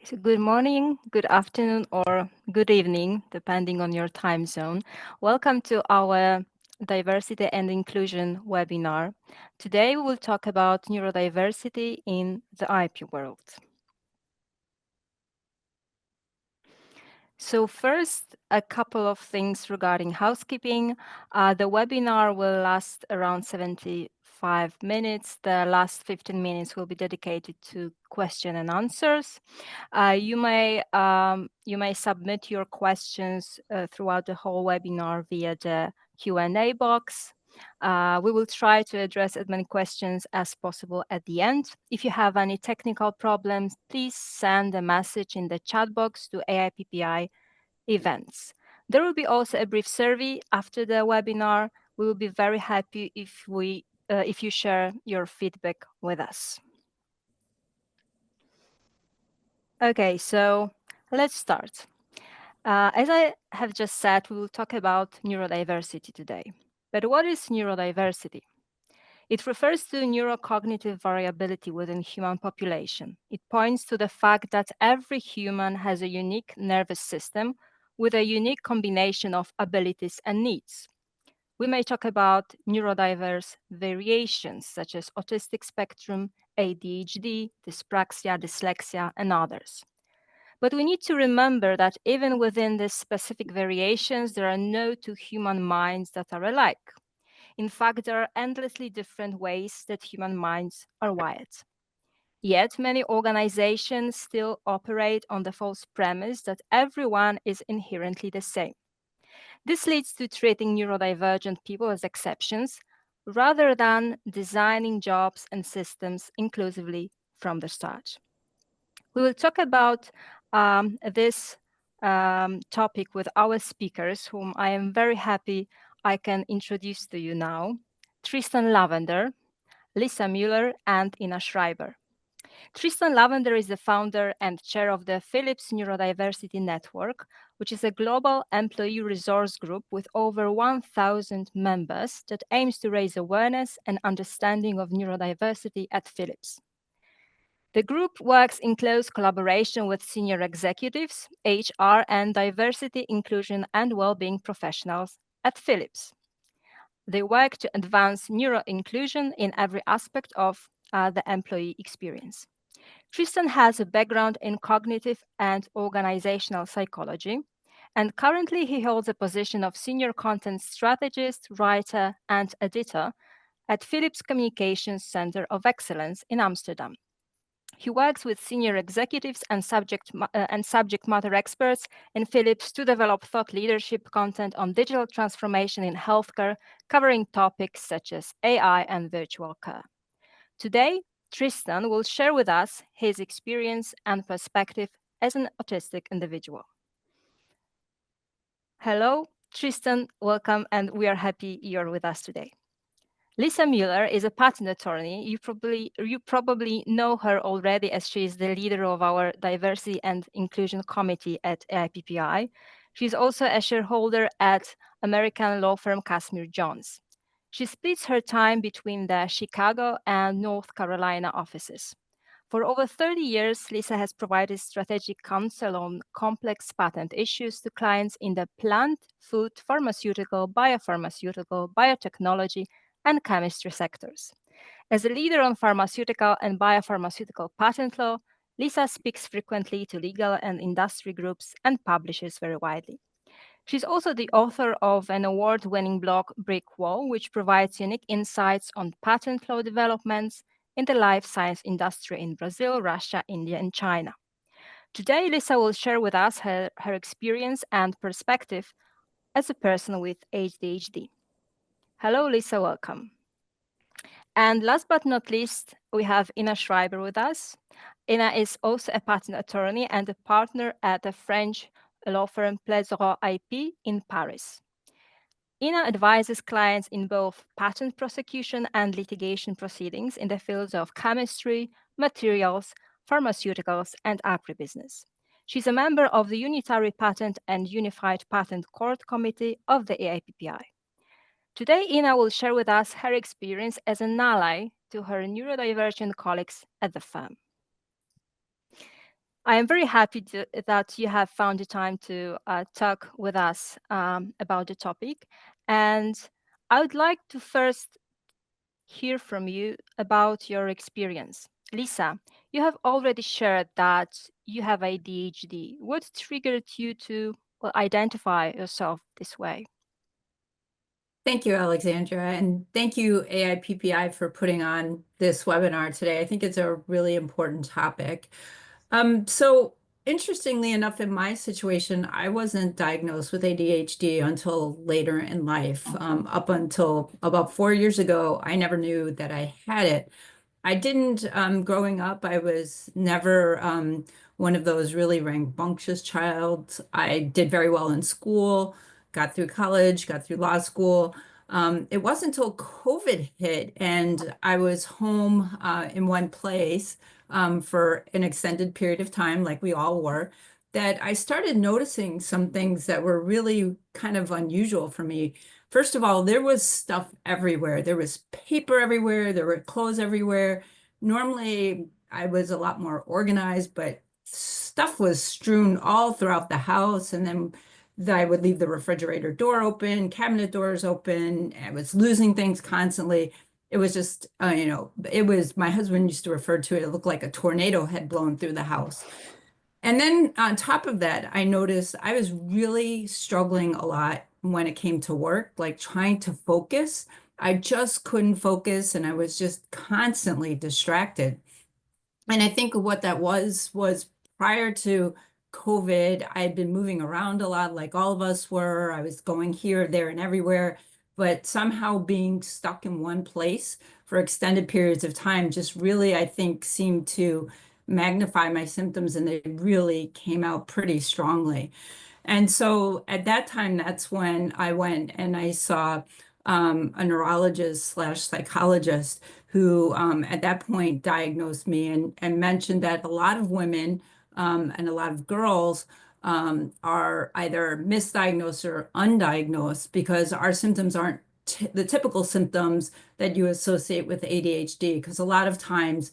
So good morning, good afternoon, or good evening, depending on your time zone. Welcome to our Diversity and Inclusion webinar. Today we will talk about neurodiversity in the IP world. So first, a couple of things regarding housekeeping. The webinar will last around 75 minutes. The last 15 minutes will be dedicated to question and answers. You may submit your questions throughout the whole webinar via the Q&A box. We will try to address as many questions as possible at the end. If you have any technical problems, please send a message in the chat box to AIPPI events. There will be also a brief survey after the webinar. We will be very happy if you share your feedback with us. Okay, so let's start. As I have just said, we will talk about neurodiversity today. But what is neurodiversity? It refers to neurocognitive variability within human population. It points to the fact that every human has a unique nervous system with a unique combination of abilities and needs. We may talk about neurodiverse variations such as autistic spectrum, ADHD, dyspraxia, dyslexia, and others. But we need to remember that even within these specific variations, there are no two human minds that are alike. In fact, there are endlessly different ways that human minds are wired. Yet, many organizations still operate on the false premise that everyone is inherently the same. This leads to treating neurodivergent people as exceptions rather than designing jobs and systems inclusively from the start. We will talk about this topic with our speakers, whom I am very happy I can introduce to you now. Tristan Lavender, Lisa Mueller, and Ina Schreiber. Tristan Lavender is the founder and chair of the Philips Neurodiversity Network, which is a global employee resource group with over 1,000 members that aims to raise awareness and understanding of neurodiversity at Philips. The group works in close collaboration with senior executives, HR, and diversity, inclusion, and well-being professionals at Philips. They work to advance neuro-inclusion in every aspect of the employee experience. Tristan has a background in cognitive and organizational psychology, and currently he holds a position of senior content strategist, writer, and editor at Philips Communications Center of Excellence in Amsterdam. He works with senior executives and subject matter experts in Philips to develop thought leadership content on digital transformation in healthcare, covering topics such as AI and virtual care. Today, Tristan will share with us his experience and perspective as an autistic individual. Hello, Tristan, welcome, and we are happy you're with us today. Lisa Mueller is a patent attorney. You probably know her already as she is the leader of our Diversity and Inclusion Committee at AIPPI. She's also a shareholder at American law firm Casimir Jones. She splits her time between the Chicago and North Carolina offices. For over 30 years, Lisa has provided strategic counsel on complex patent issues to clients in the plant, food, pharmaceutical, biopharmaceutical, biotechnology, and chemistry sectors. As a leader on pharmaceutical and biopharmaceutical patent law, Lisa speaks frequently to legal and industry groups and publishes very widely. She's also the author of an award-winning blog, Brick Wall, which provides unique insights on patent law developments in the life science industry in Brazil, Russia, India, and China. Today, Lisa will share with us her experience and perspective as a person with ADHD. Hello, Lisa, welcome. And last but not least, we have Ina Schreiber with us. Ina is also a patent attorney and a partner at the French law firm Plezero IP in Paris. Ina advises clients in both patent prosecution and litigation proceedings in the fields of chemistry, materials, pharmaceuticals, and agribusiness. She's a member of the Unitary Patent and Unified Patent Court Committee of the AIPPI. Today, Ina will share with us her experience as an ally to her neurodivergent colleagues at the firm. I am very happy that you have found the time to talk with us about the topic. And I would like to first hear from you about your experience. Lisa, you have already shared that you have ADHD. What triggered you to, well, identify yourself this way? Thank you, Alexandra, and thank you, AIPPI, for putting on this webinar today. I think it's a really important topic. So interestingly enough, in my situation, I wasn't diagnosed with ADHD until later in life. Up until about 4 years ago, I never knew that I had it. I didn't, growing up, I was never one of those really rambunctious child. I did very well in school, got through college, got through law school. It wasn't until COVID hit and I was home in one place for an extended period of time, like we all were, that I started noticing some things that were really kind of unusual for me. First of all, there was stuff everywhere. There was paper everywhere. There were clothes everywhere. Normally, I was a lot more organized, but stuff was strewn all throughout the house. And then I would leave the refrigerator door open, cabinet doors open. I was losing things constantly. It was just, it was, my husband used to refer to it, it looked like a tornado had blown through the house. And then on top of that, I noticed I was really struggling a lot when it came to work, like trying to focus. I just couldn't focus and I was just constantly distracted. And I think what that was prior to COVID, I had been moving around a lot, like all of us were. I was going here, there, and everywhere, but somehow being stuck in one place for extended periods of time just really, I think, seemed to magnify my symptoms, and they really came out pretty strongly. And so at that time, that's when I went and I saw a neurologist slash psychologist who at that point diagnosed me and mentioned that a lot of women and a lot of girls are either misdiagnosed or undiagnosed because our symptoms aren't the typical symptoms that you associate with ADHD. Because a lot of times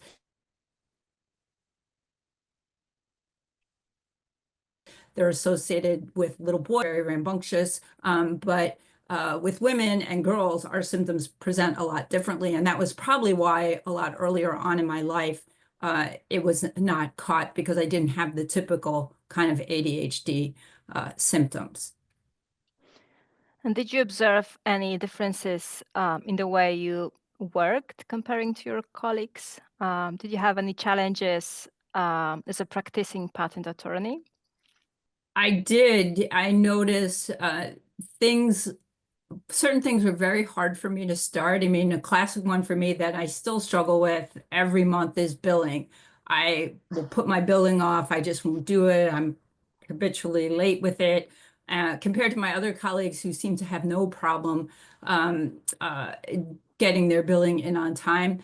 they're associated with little boys, very rambunctious, but with women and girls, our symptoms present a lot differently. And that was probably why a lot earlier on in my life, it was not caught because I didn't have the typical kind of ADHD symptoms. And did you observe any differences in the way you worked comparing to your colleagues? Did you have any challenges as a practicing patent attorney? I did. I noticed things certain things were very hard for me to start. I mean, a classic one for me that I still struggle with every month is billing. I will put my billing off. I just won't do it. I'm habitually late with it. Compared to my other colleagues who seem to have no problem um, uh, getting their billing in on time.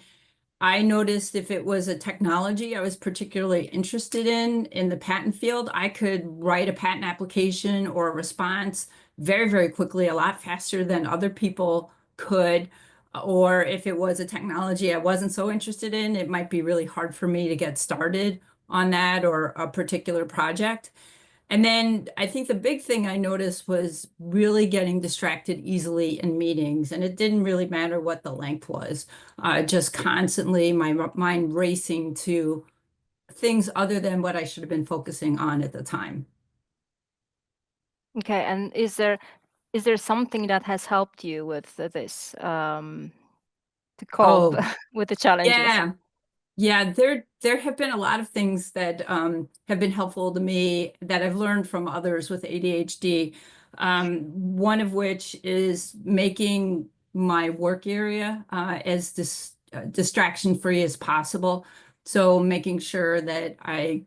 I noticed if it was a technology I was particularly interested in the patent field, I could write a patent application or a response very, very quickly, a lot faster than other people could. Or if it was a technology I wasn't so interested in, it might be really hard for me to get started on that or a particular project. And then I think the big thing I noticed was really getting distracted easily in meetings. And it didn't really matter what the length was, just constantly my mind racing to things other than what I should have been focusing on at the time. Okay, and is there something that has helped you with this to cope Oh, with the challenges? yeah. Yeah, there have been a lot of things that have been helpful to me that I've learned from others with ADHD. One of which is making my work area as distraction free as possible. So making sure that I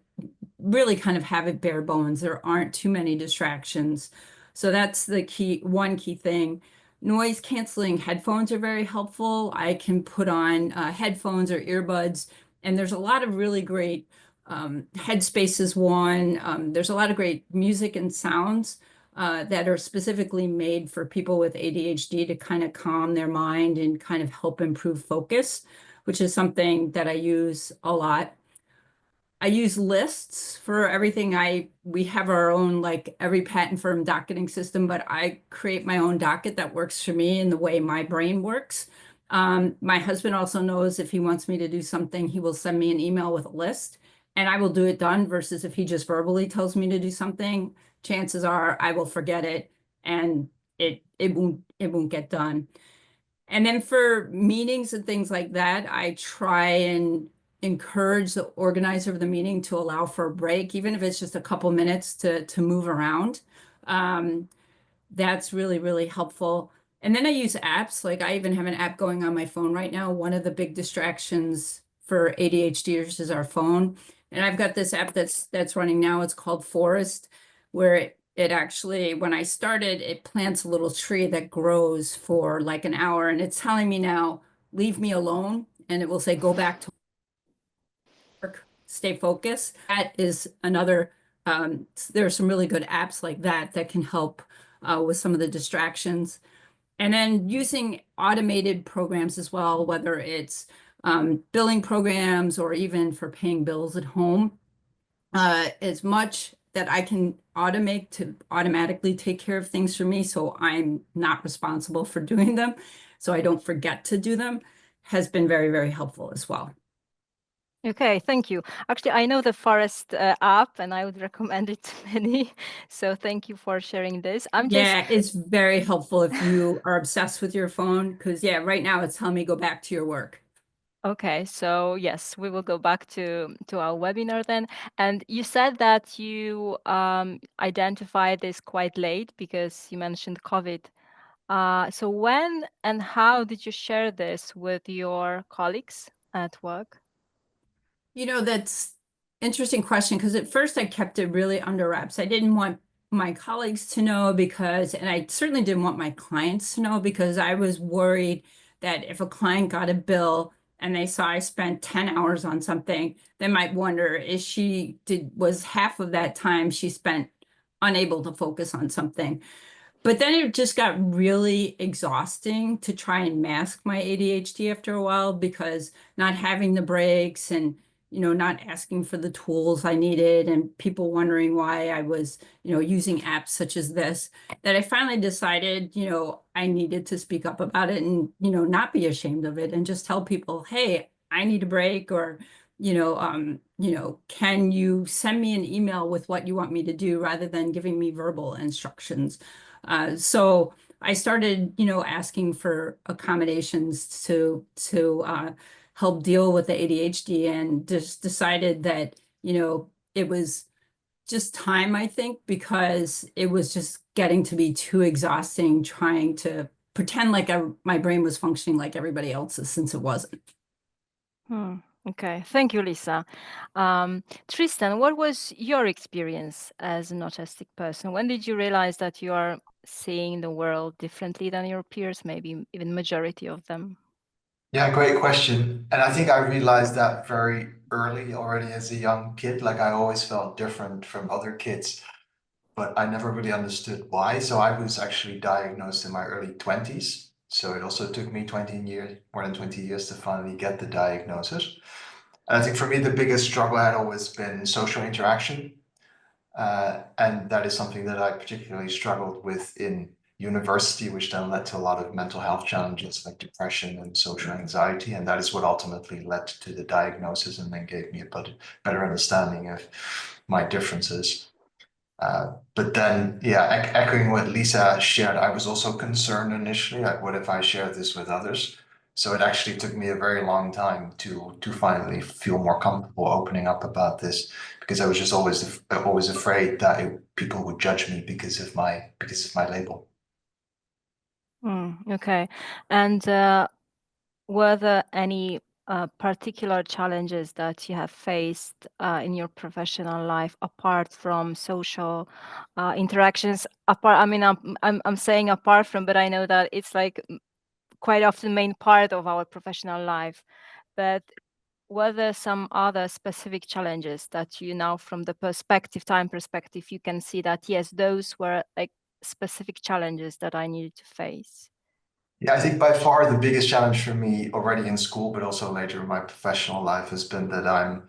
really kind of have it bare bones. There aren't too many distractions. So that's the one key thing. Noise canceling headphones are very helpful. I can put on headphones or earbuds, and there's a lot of really great Headspace is one. There's a lot of great music and sounds that are specifically made for people with ADHD to kind of calm their mind and kind of help improve focus, which is something that I use a lot. I use lists for everything. We have our own, like, every patent firm docketing system, but I create my own docket that works for me in the way my brain works. My husband also knows if he wants me to do something, he will send me an email with a list and I will do it done, versus if he just verbally tells me to do something, chances are I will forget it and it won't get done. And then for meetings and things like that, I try and encourage the organizer of the meeting to allow for a break, even if it's just a couple minutes to move around. Um, that's really, really helpful. And then I use apps. Like, I even have an app going on my phone right now. One of the big distractions for ADHDers is our phone. And I've got this app that's running now. It's called Forest, where it actually, when I started, it plants a little tree that grows for like an hour. And it's telling me now, leave me alone. And it will say, go back to work, stay focused. That is another, there are some really good apps like that that can help with some of the distractions. And then using automated programs as well, whether it's billing programs or even for paying bills at home, as much that I can automate to automatically take care of things for me so I'm not responsible for doing them, so I don't forget to do them, has been very, very helpful as well. Okay, thank you. Actually, I know the Forest app, and I would recommend it to many. So thank you for sharing this. I'm just Yeah, it's very helpful if you are obsessed with your phone, because yeah, right now it's telling me go back to your work. okay. So yes, we will go back to our webinar then. And you said that you identified this quite late because you mentioned COVID. So when and how did you share this with your colleagues at work? That's interesting question, because at first I kept it really under wraps. I didn't want my colleagues to know, because, and I certainly didn't want my clients to know, because I was worried that if a client got a bill and they saw I spent 10 hours on something, they might wonder, was half of that time she spent unable to focus on something? But then it just got really exhausting to try and mask my ADHD after a while, because not having the breaks and, not asking for the tools I needed, and people wondering why I was, using apps such as this, that I finally decided, I needed to speak up about it and, not be ashamed of it and just tell people, hey, I need a break, or, can you send me an email with what you want me to do, rather than giving me verbal instructions. So I started, asking for accommodations to help deal with the ADHD, and just decided that, it was just time, I think, because it was just getting to be too exhausting trying to pretend like my brain was functioning like everybody else's, since it wasn't. Hmm. Okay, thank you, Lisa. Tristan, what was your experience as an autistic person? When did you realize that you are seeing the world differently than your peers, maybe even majority of them? Yeah, great question. And I think I realized that very early already as a young kid. Like I always felt different from other kids, but I never really understood why. So I was actually diagnosed in my early 20s. So it also took me 20 years, more than 20 years to finally get the diagnosis. And I think for me, the biggest struggle had always been social interaction. And that is something that I particularly struggled with in university, which then led to a lot of mental health challenges like depression and social anxiety. And that is what ultimately led to the diagnosis and then gave me a better understanding of my differences. But then, yeah, echoing what Lisa shared, I was also concerned initially, like, what if I share this with others? So it actually took me a very long time to finally feel more comfortable opening up about this, because I was just always afraid that people would judge me because of my label. Okay. And were there any particular challenges that you have faced in your professional life apart from social interactions? Apart, I mean, I'm saying apart from, but I know that it's like quite often main part of our professional life. But were there some other specific challenges that you now, from the time perspective, you can see that yes, those were like specific challenges that I needed to face? Yeah, I think by far the biggest challenge for me already in school, but also later in my professional life, has been that I'm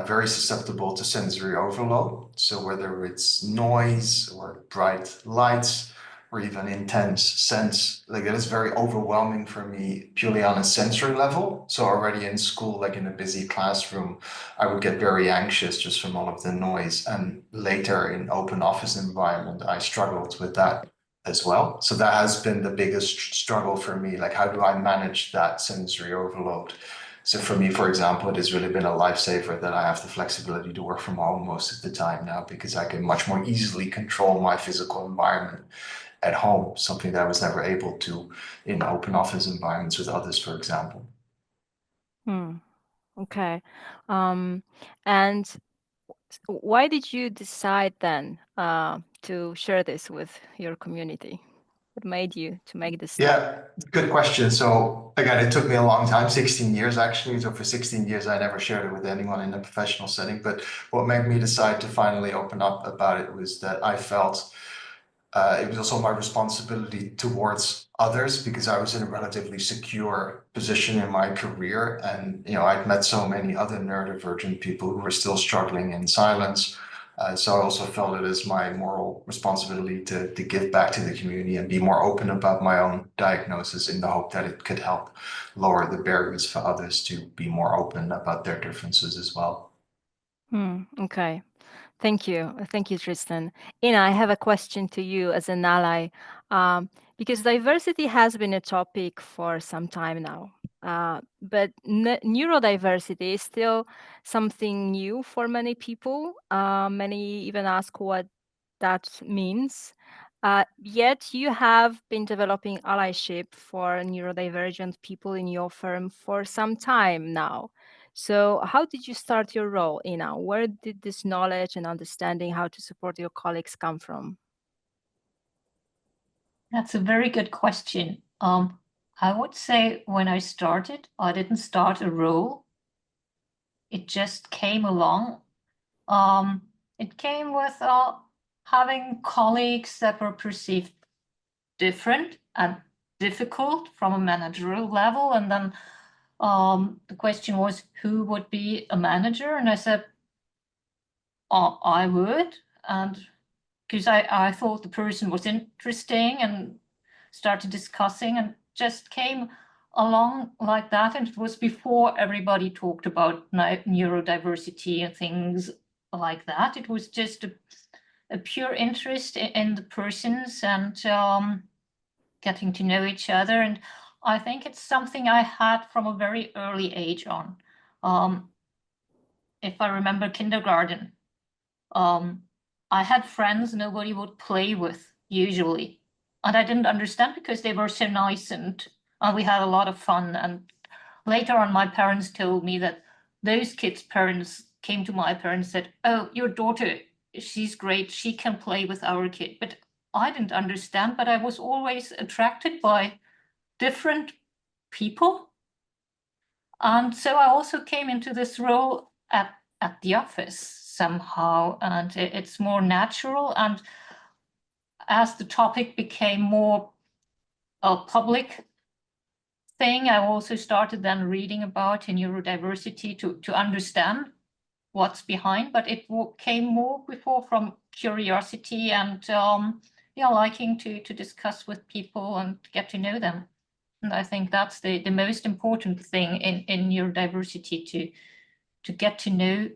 very susceptible to sensory overload. So whether it's noise or bright lights or even intense scents, like that is very overwhelming for me purely on a sensory level. So already in school, like in a busy classroom, I would get very anxious just from all of the noise. And later in open office environment, I struggled with that as well. So that has been the biggest struggle for me. Like, how do I manage that sensory overload? So for me, for example, it has really been a lifesaver that I have the flexibility to work from home most of the time now, because I can much more easily control my physical environment at home, something that I was never able to in open office environments with others, for example. Okay. And why did you decide then to share this with your community? What made you to make this step? Yeah, good question. So again, it took me a long time, 16 years actually. So for 16 years, I never shared it with anyone in a professional setting. But what made me decide to finally open up about it was that I felt it was also my responsibility towards others, because I was in a relatively secure position in my career. And, I'd met so many other neurodivergent people who were still struggling in silence. So I also felt it as my moral responsibility to give back to the community and be more open about my own diagnosis, in the hope that it could help lower the barriers for others to be more open about their differences as well. Okay. Thank you. Thank you, Tristan. Ina, I have a question to you as an ally, because diversity has been a topic for some time now. But neurodiversity is still something new for many people. Many even ask what that means. Yet you have been developing allyship for neurodivergent people in your firm for some time now. So, how did you start your role, Ina? Where did this knowledge and understanding how to support your colleagues come from? That's a very good question. I would say when I started, I didn't start a role. It just came along. It came with having colleagues that were perceived different and difficult from a managerial level. And then the question was, who would be a manager? And I said, I would. And because I thought the person was interesting, and started discussing, and just came along like that. And it was before everybody talked about neurodiversity and things like that. It was just a pure interest in the persons, and getting to know each other. And I think it's something I had from a very early age on. If I remember kindergarten, I had friends nobody would play with usually. And I didn't understand, because they were so nice, and we had a lot of fun. And later on, my parents told me that those kids' parents came to my parents and said, "Oh, your daughter, she's great. She can play with our kid." But I didn't understand, but I was always attracted by different people. And so I also came into this role at the office somehow, and it's more natural. And as the topic became more a public thing, I also started then reading about neurodiversity to understand what's behind. But it came more before from curiosity and liking to discuss with people and get to know them. And I think that's the most important thing in neurodiversity, to get to know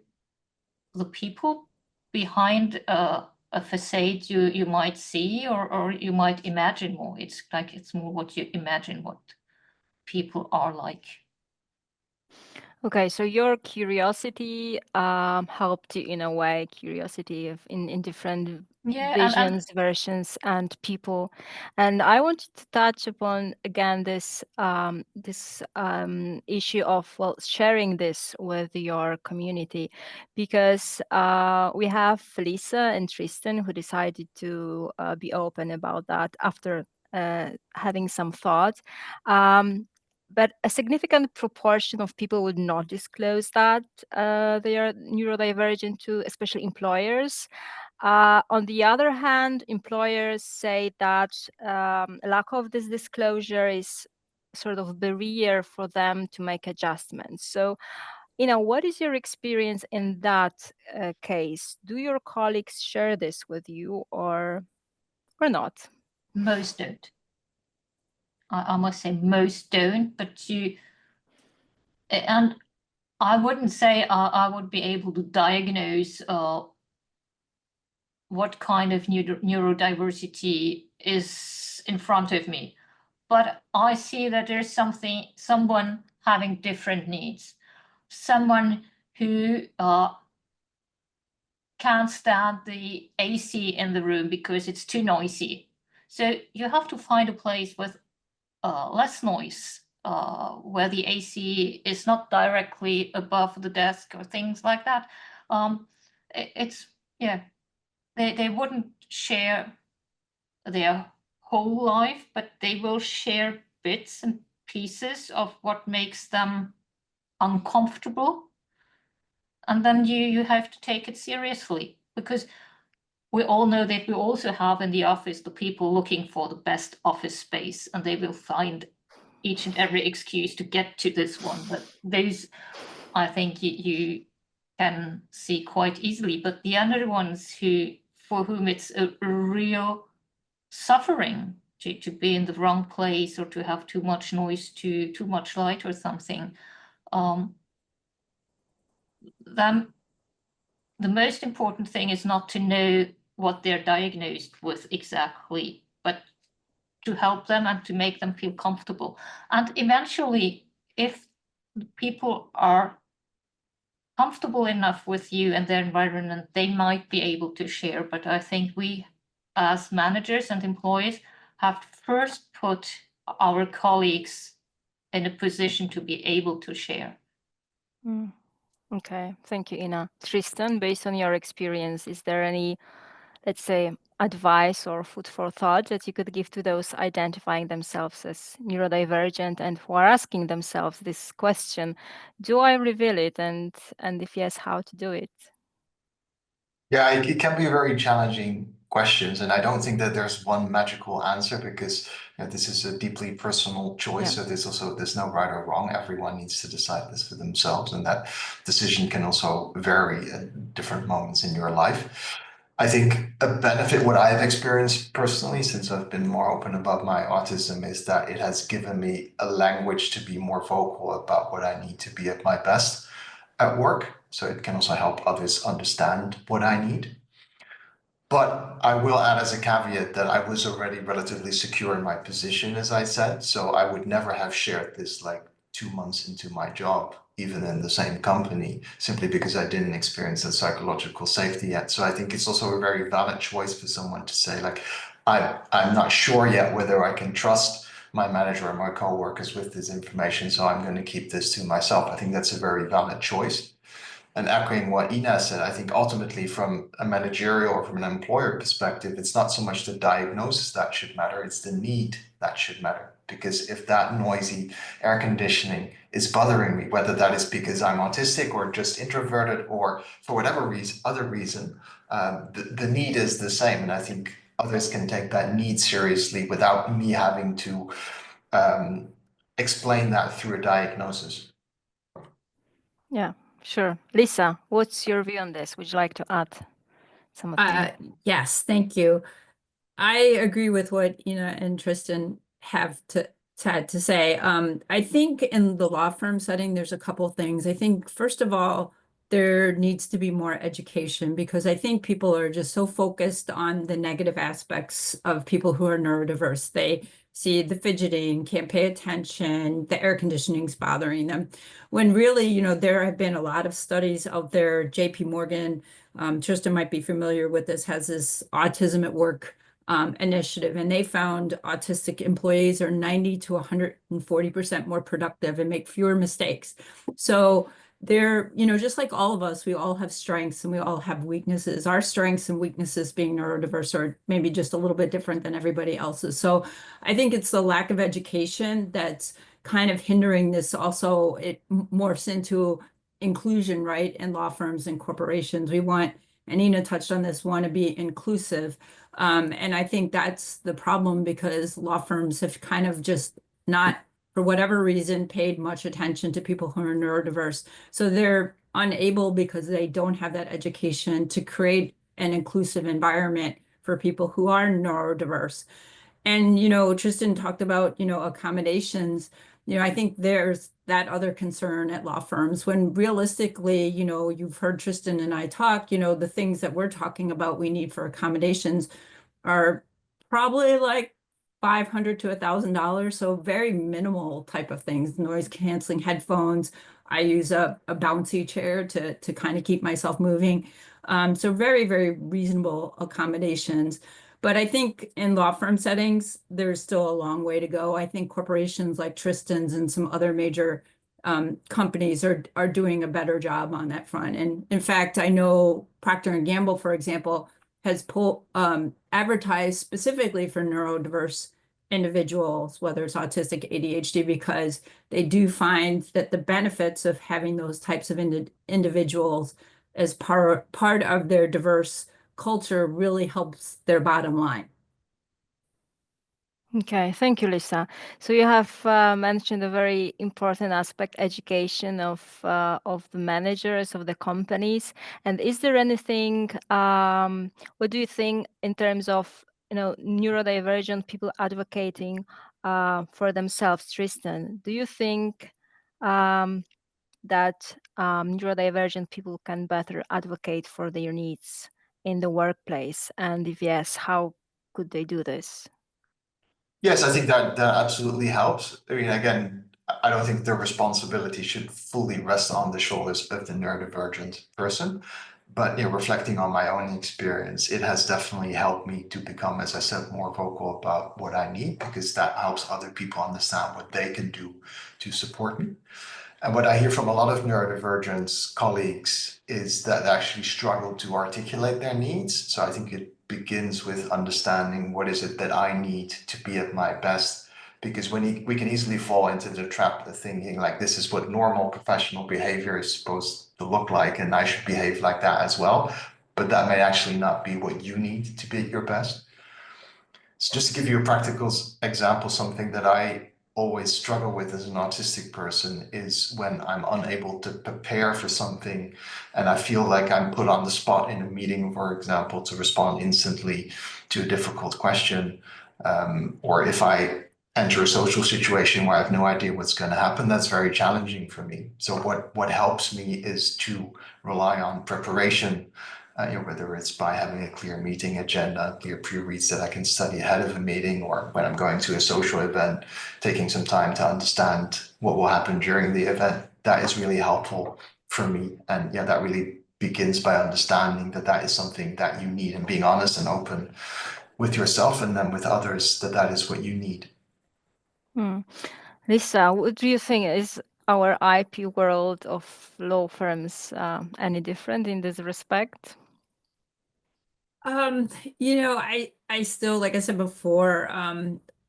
the people behind a facade you might see, or you might imagine more. It's like it's more what you imagine what people are like. Okay, so your curiosity helped you in a way, curiosity in different Yeah, and visions, versions, and people. And I wanted to touch upon again this issue of, well, sharing this with your community, because we have Felisa and Tristan who decided to be open about that after having some thought. But a significant proportion of people would not disclose that they are neurodivergent to, especially employers. On the other hand, employers say that lack of this disclosure is sort of barrier for them to make adjustments. So Ina, what is your experience in that case? Do your colleagues share this with you or not? Most don't. I must say most don't, but and I wouldn't say I would be able to diagnose what kind of neurodiversity is in front of me. But I see that there's someone having different needs, someone who can't stand the AC in the room because it's too noisy. So you have to find a place with less noise, where the AC is not directly above the desk or things like that. They wouldn't share their whole life, but they will share bits and pieces of what makes them uncomfortable. And then you have to take it seriously, because we all know that we also have in the office the people looking for the best office space, and they will find each and every excuse to get to this one. But those, I think you can see quite easily. But the other ones for whom it's a real suffering to be in the wrong place, or to have too much noise, too much light or something, then the most important thing is not to know what they're diagnosed with exactly, but to help them and to make them feel comfortable. And eventually, if people are comfortable enough with you and their environment, they might be able to share. But I think we, as managers and employees, have to first put our colleagues in a position to be able to share. Okay, thank you, Ina. Tristan, based on your experience, is there any, let's say, advice or food for thought that you could give to those identifying themselves as neurodivergent and who are asking themselves this question, do I reveal it? And if yes, how to do it? Yeah, it can be very challenging questions, and I don't think that there's one magical answer because this is a deeply personal choice. Yeah. So there's no right or wrong. Everyone needs to decide this for themselves, and that decision can also vary at different moments in your life. I think a benefit, what I've experienced personally since I've been more open about my autism, is that it has given me a language to be more vocal about what I need to be at my best at work. So it can also help others understand what I need. But I will add as a caveat that I was already relatively secure in my position, as I said. So I would never have shared this like 2 months into my job, even in the same company, simply because I didn't experience that psychological safety yet. So I think it's also a very valid choice for someone to say, like, I'm not sure yet whether I can trust my manager or my coworkers with this information, so I'm going to keep this to myself. I think that's a very valid choice. And echoing what Ina said, I think ultimately from a managerial or from an employer perspective, it's not so much the diagnosis that should matter, it's the need that should matter. Because if that noisy air conditioning is bothering me, whether that is because I'm autistic or just introverted or for whatever other reason, the need is the same. And I think others can take that need seriously without me having to explain that through a diagnosis. Yeah, sure. Lisa, what's your view on this? Would you like to add something? Yes, thank you. I agree with what Ina and Tristan have had to say. I think in the law firm setting, there's a couple things. I think, first of all, there needs to be more education, because I think people are just so focused on the negative aspects of people who are neurodiverse. They see the fidgeting, can't pay attention, the air conditioning's bothering them. When really, there have been a lot of studies out there. JP Morgan, Tristan might be familiar with this, has this Autism at Work initiative, and they found autistic employees are 90 to 140% more productive and make fewer mistakes. So they're, just like all of us, we all have strengths and we all have weaknesses. Our strengths and weaknesses being neurodiverse are maybe just a little bit different than everybody else's. So I think it's the lack of education that's kind of hindering this. Also, it morphs into inclusion, right, in law firms and corporations. We want, and Ina touched on this, want to be inclusive. And I think that's the problem, because law firms have kind of just not for whatever reason, paid much attention to people who are neurodiverse. So they're unable, because they don't have that education, to create an inclusive environment for people who are neurodiverse. And, Tristan talked about, accommodations. I think there's that other concern at law firms when realistically, you've heard Tristan and I talk, the things that we're talking about we need for accommodations are probably like $500 to $1,000. So very minimal type of things, noise canceling headphones. I use a bouncy chair to kind of keep myself moving. So very, very reasonable accommodations. But I think in law firm settings, there's still a long way to go. I think corporations like Tristan's and some other major companies are doing a better job on that front. And in fact, I know Procter & Gamble, for example, has advertised specifically for neurodiverse individuals, whether it's autistic, ADHD, because they do find that the benefits of having those types of individuals as part of their diverse culture really helps their bottom line. Okay, thank you, Lisa. So you have mentioned a very important aspect, education of the managers of the companies. And is there anything? What do you think in terms of neurodivergent people advocating for themselves, Tristan? Do you think that neurodivergent people can better advocate for their needs in the workplace? And if yes, how could they do this? Yes, I think that absolutely helps. I mean, again, I don't think the responsibility should fully rest on the shoulders of the neurodivergent person. But reflecting on my own experience, it has definitely helped me to become, as I said, more vocal about what I need, because that helps other people understand what they can do to support me. And what I hear from a lot of neurodivergent colleagues is that they actually struggle to articulate their needs. So I think it begins with understanding what is it that I need to be at my best. Because we can easily fall into the trap of thinking like this is what normal professional behavior is supposed to look like, and I should behave like that as well. But that may actually not be what you need to be at your best. So just to give you a practical example, something that I always struggle with as an autistic person is when I'm unable to prepare for something and I feel like I'm put on the spot in a meeting, for example, to respond instantly to a difficult question. Or if I enter a social situation where I have no idea what's going to happen, that's very challenging for me. So what helps me is to rely on preparation, whether it's by having a clear meeting agenda, clear pre-reads that I can study ahead of a meeting, or when I'm going to a social event, taking some time to understand what will happen during the event. That is really helpful for me. And yeah, that really begins by understanding that that is something that you need and being honest and open with yourself and then with others that that is what you need. Lisa, what do you think? Is our IP world of law firms any different in this respect? I still, like I said before,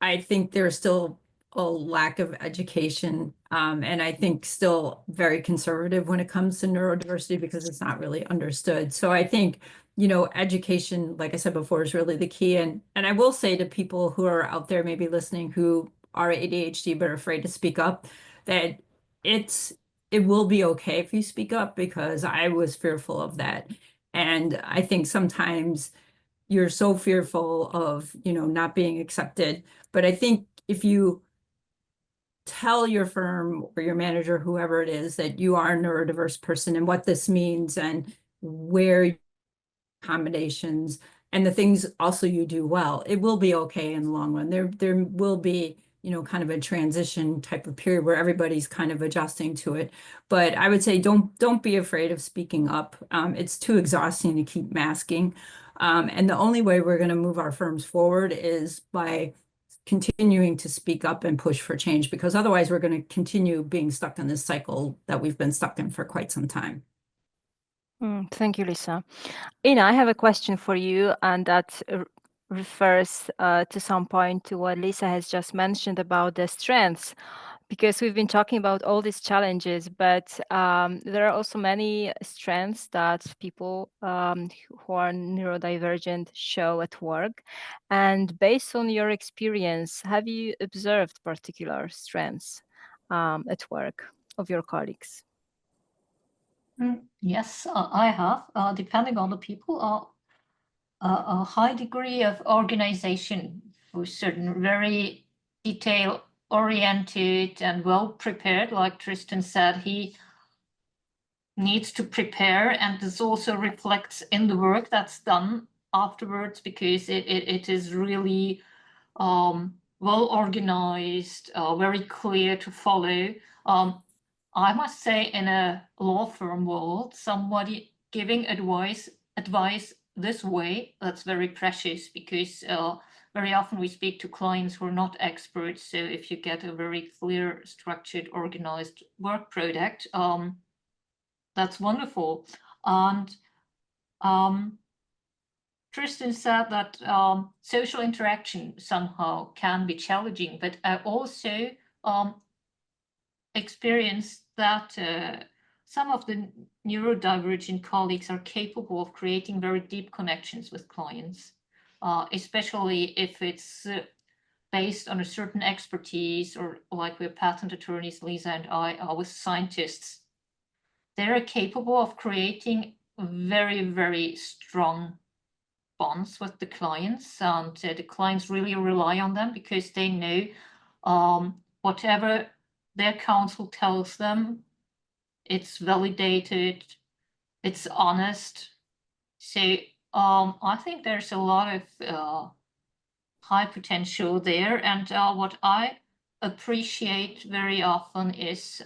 I think there's still a lack of education, and I think still very conservative when it comes to neurodiversity because it's not really understood. So I think, education, like I said before, is really the key. And I will say to people who are out there maybe listening who are ADHD but are afraid to speak up, that it will be okay if you speak up, because I was fearful of that. And I think sometimes you're so fearful of, not being accepted. But I think if you tell your firm or your manager, whoever it is, that you are a neurodiverse person and what this means and where accommodations and the things also you do well, it will be okay in the long run. There will be, kind of a transition type of period where everybody's kind of adjusting to it. But I would say don't be afraid of speaking up. It's too exhausting to keep masking. And the only way we're going to move our firms forward is by continuing to speak up and push for change, because otherwise we're going to continue being stuck in this cycle that we've been stuck in for quite some time. Thank you, Lisa. Ina, I have a question for you, and that refers to some point to what Lisa has just mentioned about the strengths because we've been talking about all these challenges, but there are also many strengths that people who are neurodivergent show at work. And based on your experience, have you observed particular strengths at work of your colleagues? Yes, I have. Depending on the people, a high degree of organization for certain very detail-oriented and well-prepared. Like Tristan said, he needs to prepare, and this also reflects in the work that's done afterwards, because it is really well organized, very clear to follow. I must say, in a law firm world, somebody giving advice this way, that's very precious, because very often we speak to clients who are not experts. So if you get a very clear, structured, organized work product, that's wonderful. And Tristan said that social interaction somehow can be challenging, but I also experienced that some of the neurodivergent colleagues are capable of creating very deep connections with clients, especially if it's based on a certain expertise, or like we're patent attorneys, Lisa and I are with scientists. They're capable of creating very, very strong bonds with the clients, and the clients really rely on them because they know whatever their counsel tells them, it's validated, it's honest. So I think there's a lot of high potential there, and what I appreciate very often is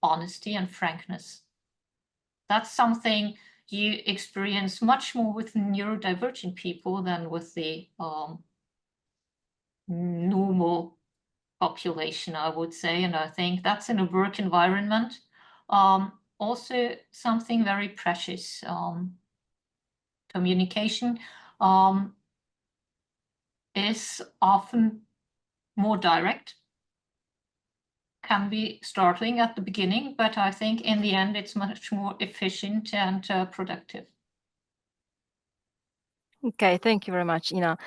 honesty and frankness. That's something you experience much more with neurodivergent people than with the normal population, I would say. And I think that's in a work environment also something very precious. Communication is often more direct, can be startling at the beginning, but I think in the end it's much more efficient and productive. Okay, thank you very much, Ina.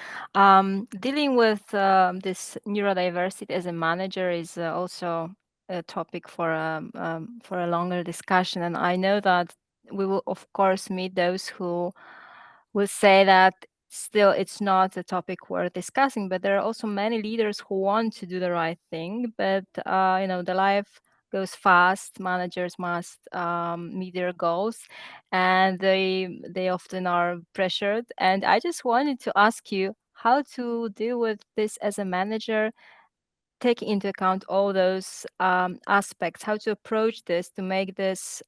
Dealing with this neurodiversity as a manager is also a topic for a longer discussion, and I know that we will, of course, meet those who will say that still it's not a topic worth discussing. But there are also many leaders who want to do the right thing, but the life goes fast. Managers must meet their goals, and they often are pressured. And I just wanted to ask you how to deal with this as a manager, taking into account all those aspects, how to approach this to make this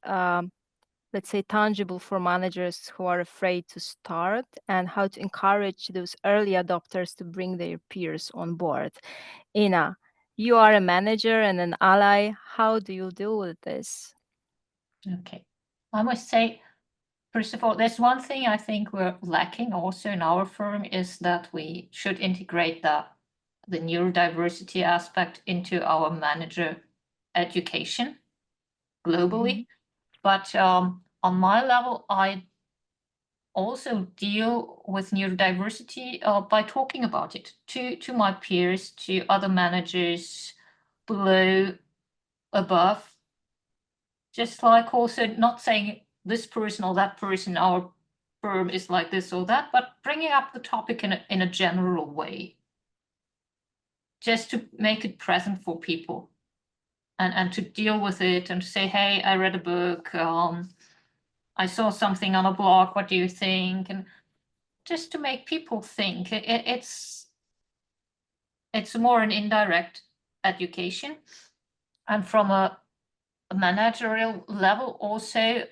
let's say tangible for managers who are afraid to start, and how to encourage those early adopters to bring their peers on board. Ina, you are a manager and an ally. How do you deal with this? Okay, I must say, first of all, there's one thing I think we're lacking also in our firm, is that we should integrate the neurodiversity aspect into our manager education globally. But on my level, I also deal with neurodiversity by talking about it to my peers, to other managers below, above. Just like also not saying this person or that person, our firm is like this or that, but bringing up the topic in a general way, just to make it present for people, and to deal with it, and to say, hey, I read a book, I saw something on a blog, what do you think? And just to make people think. It's more an indirect education. And from a managerial level also,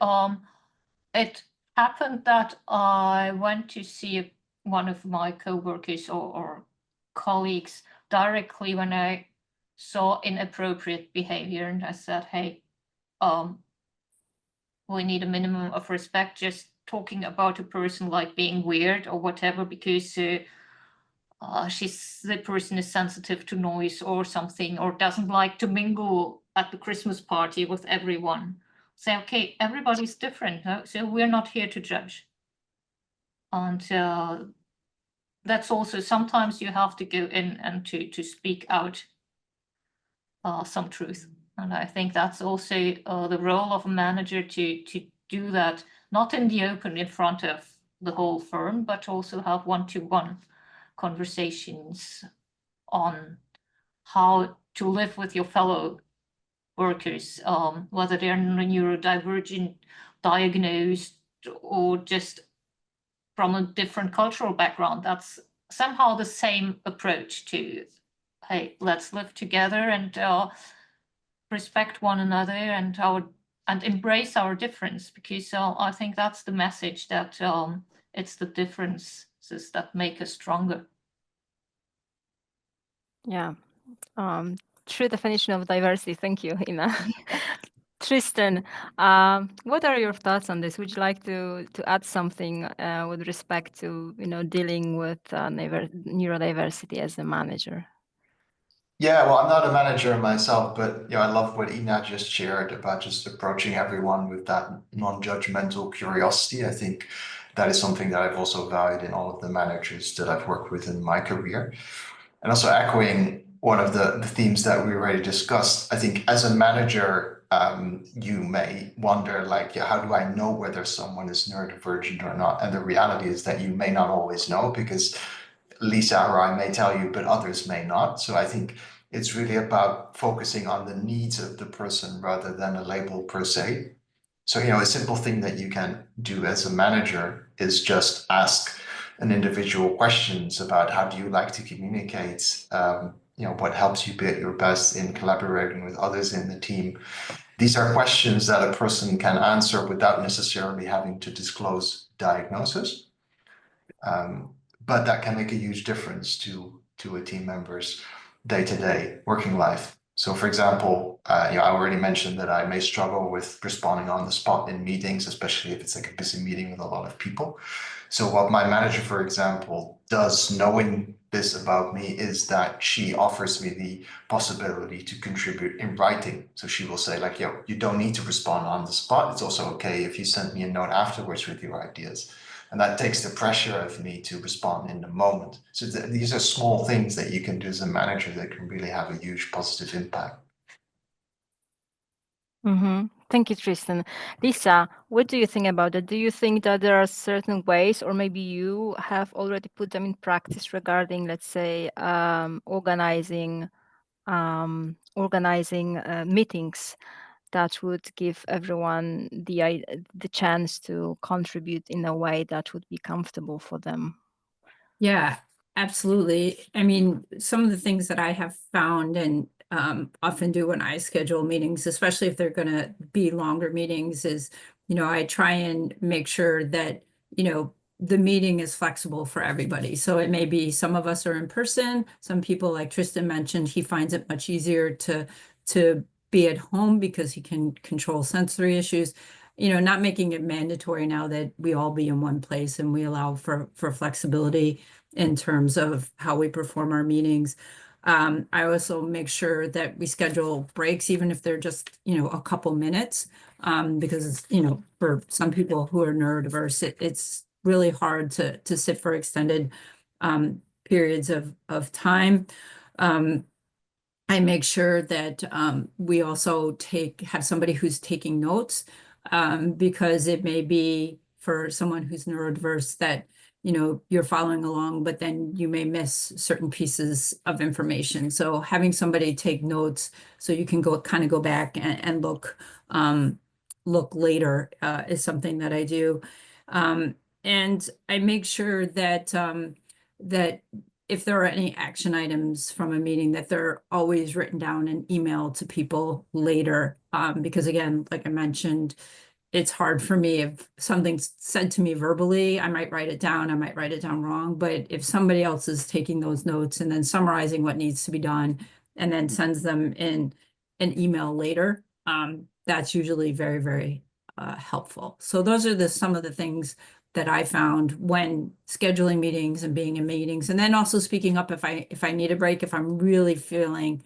it happened that I went to see one of my co-workers or colleagues directly when I saw inappropriate behavior, and I said, hey, we need a minimum of respect, just talking about a person like being weird or whatever, because the person is sensitive to noise or something, or doesn't like to mingle at the Christmas party with everyone. Say, okay, everybody's different, so we're not here to judge. And that's also, sometimes you have to go in and to speak out some truth. And I think that's also the role of a manager to do that, not in the open in front of the whole firm, but also have one-to-one conversations on how to live with your fellow workers, whether they're neurodivergent, diagnosed, or just from a different cultural background. That's somehow the same approach to, hey, let's live together and respect one another and embrace our difference, because I think that's the message, that it's the differences that make us stronger. Yeah. True definition of diversity. Thank you, Ina. Tristan, what are your thoughts on this? Would you like to add something with respect to dealing with neurodiversity as a manager? Yeah, well, I'm not a manager myself, but I love what Ina just shared about just approaching everyone with that non-judgmental curiosity. I think that is something that I've also valued in all of the managers that I've worked with in my career. And also echoing one of the themes that we already discussed, I think as a manager, you may wonder, like, yeah, how do I know whether someone is neurodivergent or not? And the reality is that you may not always know, because Lisa or I may tell you, but others may not. So I think it's really about focusing on the needs of the person rather than a label per se. So, a simple thing that you can do as a manager is just ask an individual questions about how do you like to communicate, what helps you be at your best in collaborating with others in the team. These are questions that a person can answer without necessarily having to disclose diagnosis. But that can make a huge difference to a team member's day-to-day working life. So, for example, I already mentioned that I may struggle with responding on the spot in meetings, especially if it's like a busy meeting with a lot of people. So what my manager, for example, does, knowing this about me, is that she offers me the possibility to contribute in writing. So she will say, like, you don't need to respond on the spot. It's also okay if you send me a note afterwards with your ideas. And that takes the pressure of me to respond in the moment. So these are small things that you can do as a manager that can really have a huge positive impact. Mm-hmm. Thank you, Tristan. Lisa, what do you think about that? Do you think that there are certain ways, or maybe you have already put them in practice regarding, let's say, organizing meetings that would give everyone the chance to contribute in a way that would be comfortable for them? Yeah, absolutely. I mean, some of the things that I have found and often do when I schedule meetings, especially if they're going to be longer meetings, is, I try and make sure that, the meeting is flexible for everybody. So it may be some of us are in person. Some people, like Tristan mentioned, he finds it much easier to be at home because he can control sensory issues. Not making it mandatory now that we all be in one place, and we allow for flexibility in terms of how we perform our meetings. I also make sure that we schedule breaks, even if they're just, a couple minutes, because, for some people who are neurodiverse, it's really hard to sit for extended periods of time. I make sure that we also have somebody who's taking notes, because it may be for someone who's neurodiverse that, you're following along, but then you may miss certain pieces of information. So having somebody take notes so you can kind of go back and look later is something that I do. And I make sure that that if there are any action items from a meeting, that they're always written down and emailed to people later. Because again, like I mentioned, it's hard for me if something's said to me verbally, I might write it down, I might write it down wrong. But if somebody else is taking those notes and then summarizing what needs to be done and then sends them in an email later, that's usually very, very helpful. So those are some of the things that I found when scheduling meetings and being in meetings, and then also speaking up if I need a break, if I'm really feeling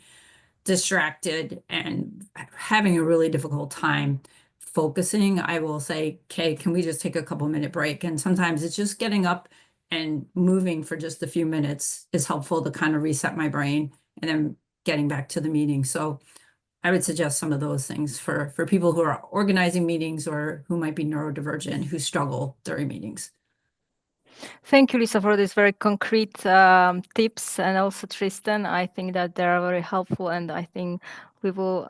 distracted and having a really difficult time focusing, I will say, okay, can we just take a couple minute break? And sometimes it's just getting up and moving for just a few minutes is helpful to kind of reset my brain and then getting back to the meeting. So I would suggest some of those things for people who are organizing meetings or who might be neurodivergent, who struggle during meetings. Thank you, Lisa, for these very concrete tips, and also Tristan. I think that they are very helpful, and I think we will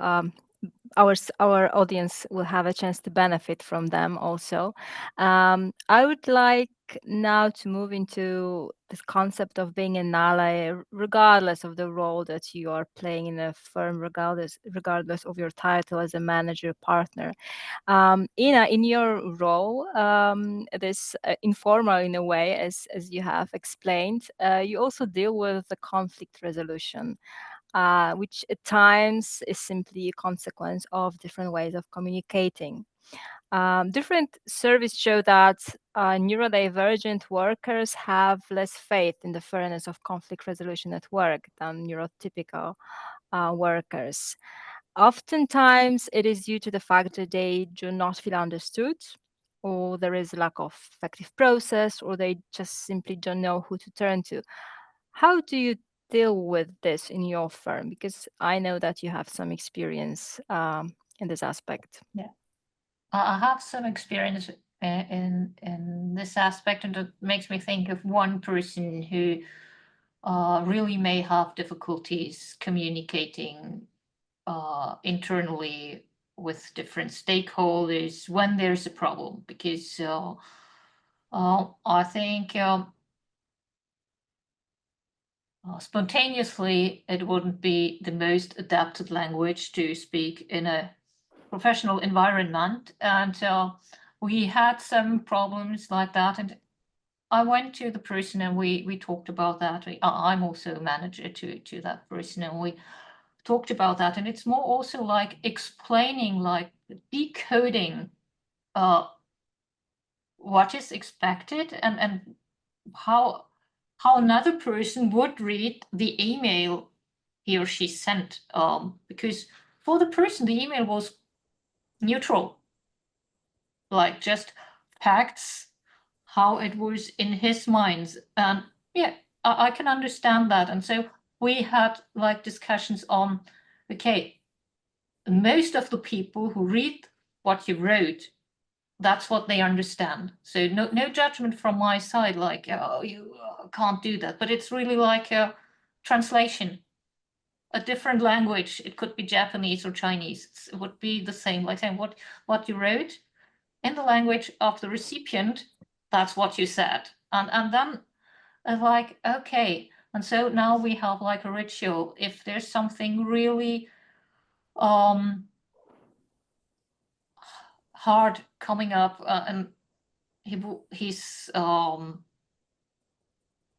our audience will have a chance to benefit from them also. I would like now to move into this concept of being an ally, regardless of the role that you are playing in a firm, regardless of your title as a manager, partner. Ina, in your role, this informal in a way, as you have explained, you also deal with the conflict resolution. Which at times is simply a consequence of different ways of communicating. Different surveys show that neurodivergent workers have less faith in the fairness of conflict resolution at work than neurotypical workers. Oftentimes, it is due to the fact that they do not feel understood, or there is a lack of effective process, or they just simply don't know who to turn to. How do you deal with this in your firm? Because I know that you have some experience in this aspect. Yeah, I have some experience in this aspect, and it makes me think of one person who really may have difficulties communicating internally with different stakeholders when there's a problem, because I think spontaneously it wouldn't be the most adapted language to speak in a professional environment, and we had some problems like that, and I went to the person and we talked about that. I'm also a manager to that person, and we talked about that, and it's more also like explaining, like decoding what is expected and how another person would read the email he or she sent, because for the person the email was neutral, like just facts, how it was in his mind. And yeah, I can understand that. And so we had like discussions on, okay, most of the people who read what you wrote, that's what they understand. So no judgment from my side, like, oh, you can't do that. But it's really like a translation, a different language. It could be Japanese or Chinese. It would be the same, like saying what you wrote in the language of the recipient, that's what you said. And then like, okay. And so now we have like a ritual. If there's something really hard coming up, and he's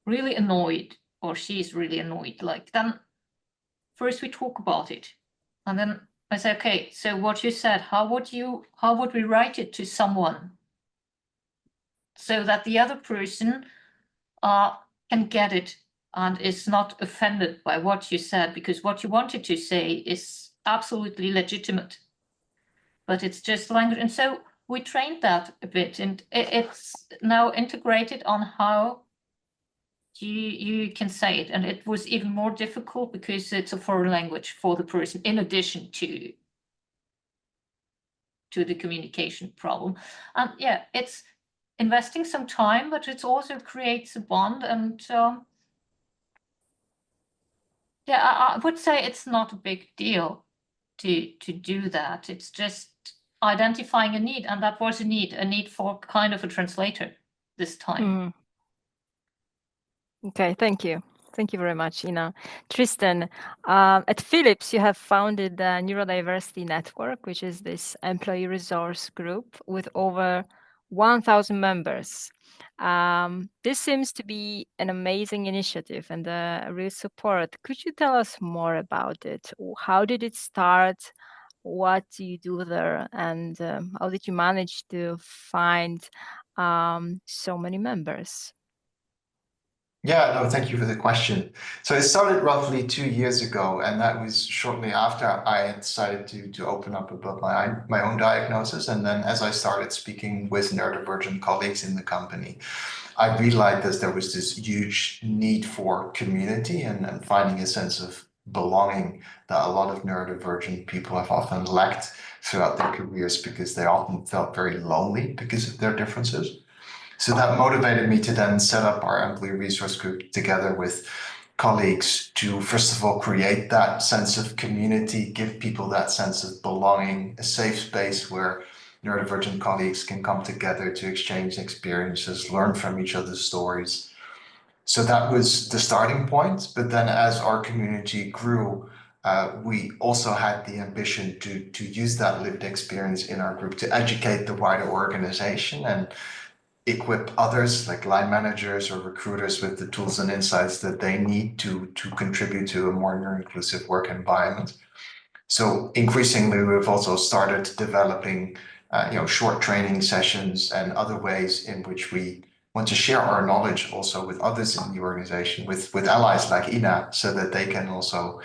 really annoyed, or she's really annoyed, like, then first we talk about it, and then I say, okay, so what you said, how would we write it to someone so that the other person can get it and is not offended by what you said, because what you wanted to say is absolutely legitimate, but it's just language. And so we trained that a bit, and it's now integrated on how you can say it. And it was even more difficult because it's a foreign language for the person, in addition to the communication problem. And yeah, it's investing some time, but it also creates a bond. And yeah, I would say it's not a big deal to do that. It's just identifying a need, and that was a need for kind of a translator this time. Okay, thank you. Thank you very much, Ina. Tristan, at Philips, you have founded the Neurodiversity Network, which is this employee resource group with over 1,000 members. This seems to be an amazing initiative and a real support. Could you tell us more about it? How did it start? What do you do there? And how did you manage to find so many members? Yeah, no, thank you for the question. So it started roughly 2 years ago, and that was shortly after I had decided to open up about my own diagnosis. And then as I started speaking with neurodivergent colleagues in the company, I realized that there was this huge need for community and finding a sense of belonging that a lot of neurodivergent people have often lacked throughout their careers because they often felt very lonely because of their differences. So that motivated me to then set up our employee resource group together with colleagues to, first of all, create that sense of community, give people that sense of belonging, a safe space where neurodivergent colleagues can come together to exchange experiences, learn from each other's stories. So that was the starting point. But then as our community grew, we also had the ambition to use that lived experience in our group to educate the wider organization and equip others like line managers or recruiters with the tools and insights that they need to contribute to a more inclusive work environment. So increasingly, we've also started developing, short training sessions and other ways in which we want to share our knowledge also with others in the organization, with allies like Ina, so that they can also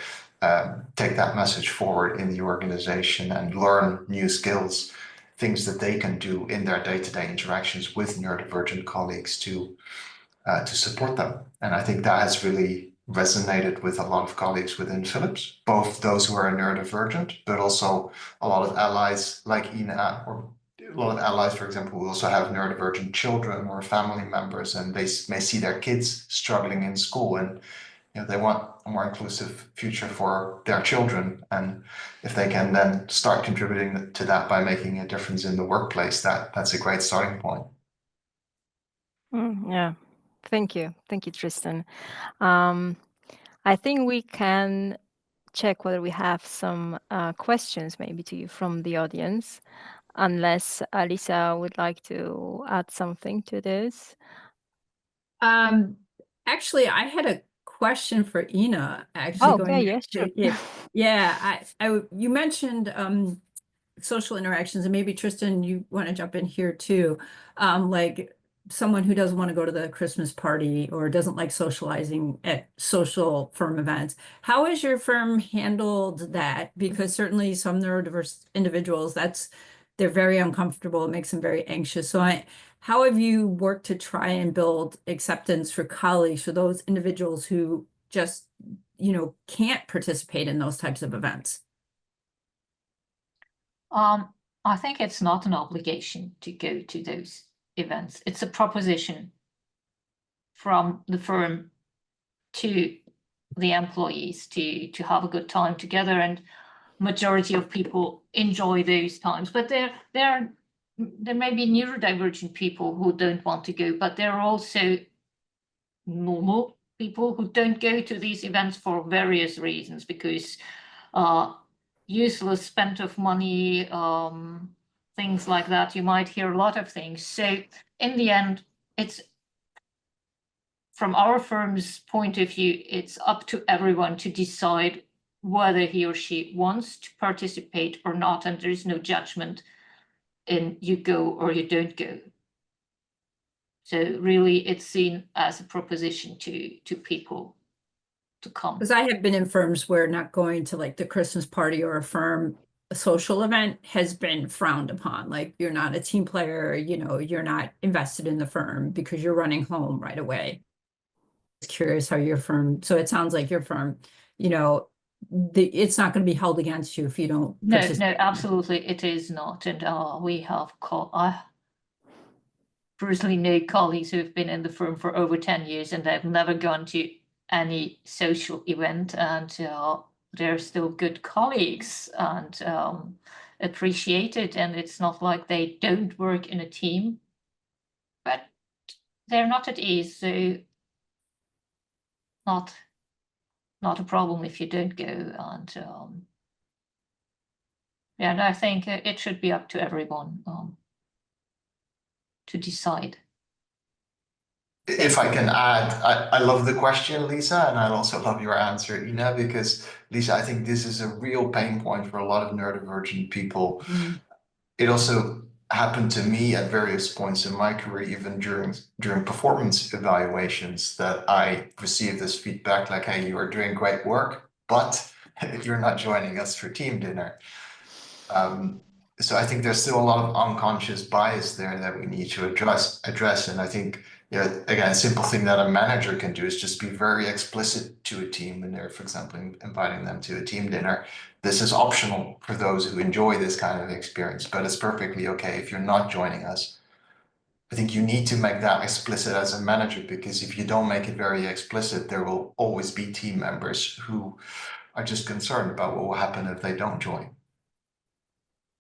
take that message forward in the organization and learn new skills, things that they can do in their day-to-day interactions with neurodivergent colleagues to support them. And I think that has really resonated with a lot of colleagues within Philips, both those who are neurodivergent, but also a lot of allies like Ina, or a lot of allies, for example, who also have neurodivergent children or family members, and they may see their kids struggling in school, and they want a more inclusive future for their children. And if they can then start contributing to that by making a difference in the workplace, that's a great starting point. Yeah, thank you, Tristan. I think we can check whether we have some questions maybe to you from the audience, unless Lisa would like to add something to this. Actually, I had a question for Ina, actually Okay, yes, sure. You mentioned social interactions, and maybe Tristan, you want to jump in here too. Like someone who doesn't want to go to the Christmas party or doesn't like socializing at social firm events. How has your firm handled that? Because certainly some neurodiverse individuals, they're very uncomfortable. It makes them very anxious. So how have you worked to try and build acceptance for colleagues, for those individuals who just, can't participate in those types of events? I think it's not an obligation to go to those events. It's a proposition from the firm to the employees to have a good time together, and majority of people enjoy those times. But there may be neurodivergent people who don't want to go, but there are also normal people who don't go to these events for various reasons, because useless spent of money, things like that. You might hear a lot of things. So in the end, it's from our firm's point of view, it's up to everyone to decide whether he or she wants to participate or not, and there's no judgment in you go or you don't go. So really, it's seen as a proposition to people to come. Because I have been in firms where not going to like the Christmas party or a social event has been frowned upon. Like you're not a team player, you're not invested in the firm because you're running home right away. Curious how your firm, so it sounds like your firm, it's not going to be held against you if you don't No, absolutely, it is not. And we have I personally know colleagues who have been in the firm for over 10 years and they've never gone to any social event, and they're still good colleagues and appreciated. And it's not like they don't work in a team, but they're not at ease. So not a problem if you don't go. And and I think it should be up to everyone to decide. If I can add, I love the question, Lisa, and I also love your answer, Ina, because Lisa, I think this is a real pain point for a lot of neurodivergent people. It also happened to me at various points in my career, even during performance evaluations, that I received this feedback like, hey, you are doing great work, but you're not joining us for team dinner. So I think there's still a lot of unconscious bias there that we need to address. And I think, again, a simple thing that a manager can do is just be very explicit to a team when they're, for example, inviting them to a team dinner. This is optional for those who enjoy this kind of experience, but it's perfectly okay if you're not joining us. I think you need to make that explicit as a manager, because if you don't make it very explicit, there will always be team members who are just concerned about what will happen if they don't join.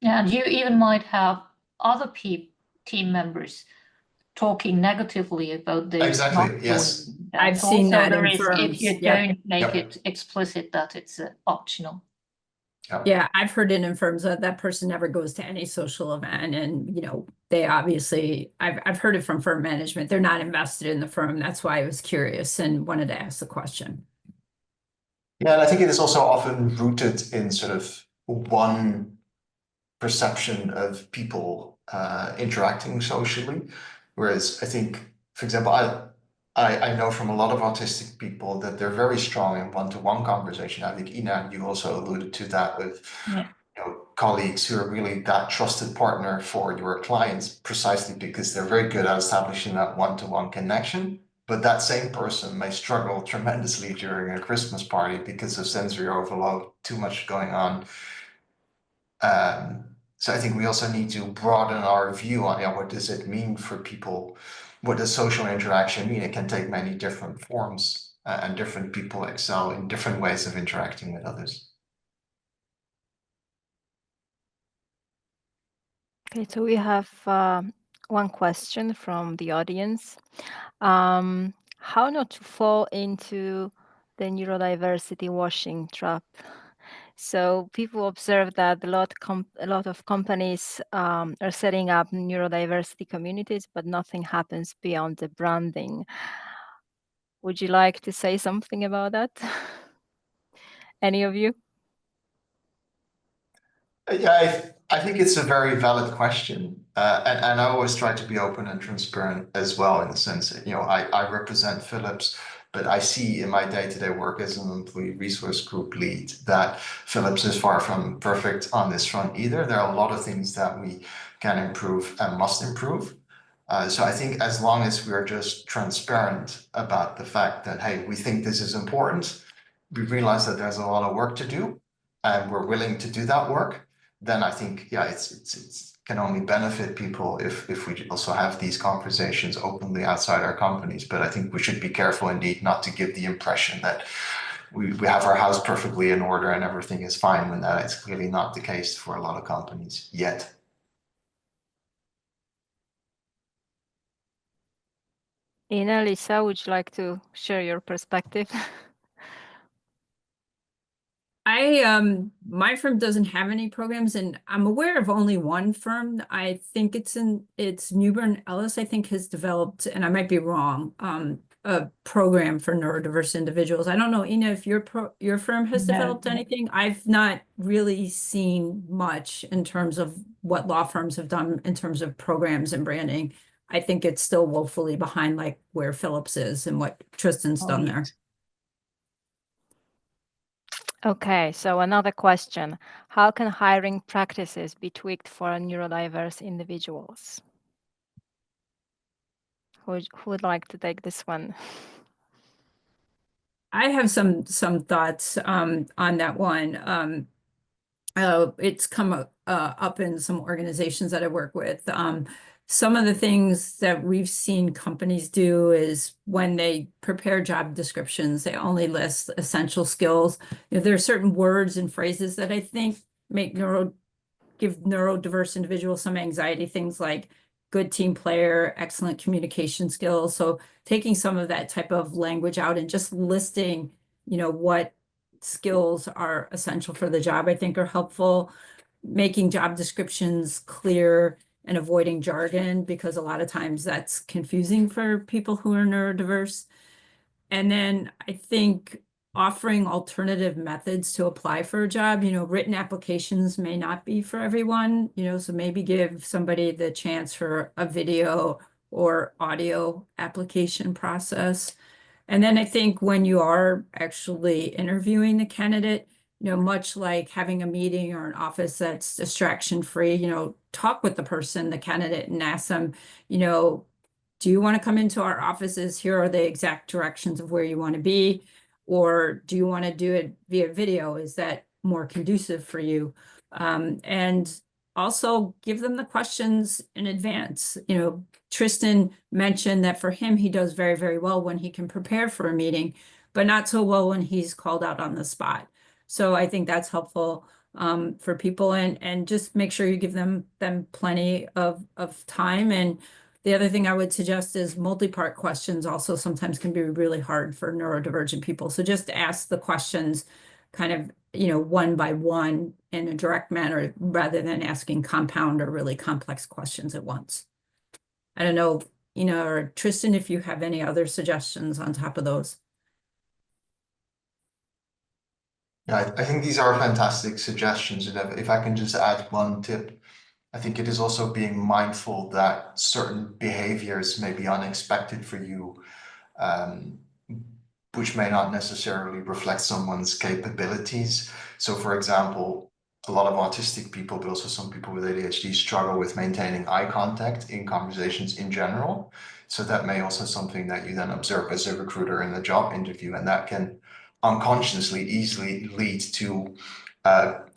Yeah, and you even might have other team members talking negatively about those Exactly, not yes. joining. I've That's seen also that the in risk if firms. you Yep. don't make Yep. it explicit that it's optional. Yeah, I've heard it in firms that that person never goes to any social event, and they obviously, I've heard it from firm management. They're not invested in the firm. That's why I was curious and wanted to ask the question. Yeah, and I think it is also often rooted in sort of one perception of people interacting socially. Whereas I think, for example, I know from a lot of autistic people that they're very strong in one-to-one conversation. I think, Ina, you also alluded to that with colleagues who are really that trusted partner for your clients, precisely because they're very good at establishing that one-to-one connection. But that same person may struggle tremendously during a Christmas party because of sensory overload, too much going on. So I think we also need to broaden our view on what does it mean for people? What does social interaction mean? It can take many different forms, and different people excel in different ways of interacting with others. Okay, so we have one question from the audience. How not to fall into the neurodiversity washing trap? So people observe that a lot of companies are setting up neurodiversity communities, but nothing happens beyond the branding. Would you like to say something about that? Any of you? Yeah, I think it's a very valid question. And I always try to be open and transparent as well, in the sense that, I represent Philips, but I see in my day-to-day work as an employee resource group lead that Philips is far from perfect on this front either. There are a lot of things that we can improve and must improve. So I think as long as we're just transparent about the fact that, hey, we think this is important, we realize that there's a lot of work to do, and we're willing to do that work, then I think, it's can only benefit people if we also have these conversations openly outside our companies. But I think we should be careful indeed not to give the impression that we have our house perfectly in order and everything is fine, when that is clearly not the case for a lot of companies yet. Ina, Lisa, would you like to share your perspective? My firm doesn't have any programs, and I'm aware of only one firm. I think it's Newbern Ellis, I think, has developed, and I might be wrong, a program for neurodiverse individuals. I don't know, Ina, if your firm has developed anything. I've not really seen much in terms of what law firms have done in terms of programs and branding. I think it's still woefully behind, like where Philips is and what Tristan's done there. Okay, so another question. How can hiring practices be tweaked for neurodiverse individuals? Who would like to take this one? I have some thoughts on that one. It's come up in some organizations that I work with. Some of the things that we've seen companies do is when they prepare job descriptions, they only list essential skills. There are certain words and phrases that I think give neurodiverse individuals some anxiety, things like good team player, excellent communication skills. So taking some of that type of language out and just listing, what skills are essential for the job, I think are helpful. Making job descriptions clear and avoiding jargon, because a lot of times that's confusing for people who are neurodiverse. And then I think offering alternative methods to apply for a job. Written applications may not be for everyone, so maybe give somebody the chance for a video or audio application process. And then I think when you are actually interviewing the candidate, much like having a meeting or an office that's distraction-free, talk with the person, the candidate, and ask them, do you want to come into our offices? Here are the exact directions of where you want to be. Or do you want to do it via video? Is that more conducive for you? And also give them the questions in advance. Tristan mentioned that for him, he does very, very well when he can prepare for a meeting, but not so well when he's called out on the spot. So I think that's helpful for people, and just make sure you give them plenty of time. And the other thing I would suggest is multi-part questions also sometimes can be really hard for neurodivergent people. So just ask the questions kind of, one by one in a direct manner rather than asking compound or really complex questions at once. I don't know, or Tristan, if you have any other suggestions on top of those. Yeah, I think these are fantastic suggestions. And if I can just add one tip, I think it is also being mindful that certain behaviors may be unexpected for you, which may not necessarily reflect someone's capabilities. So, for example, a lot of autistic people, but also some people with ADHD, struggle with maintaining eye contact in conversations in general. So that may also something that you then observe as a recruiter in a job interview, and that can unconsciously easily lead to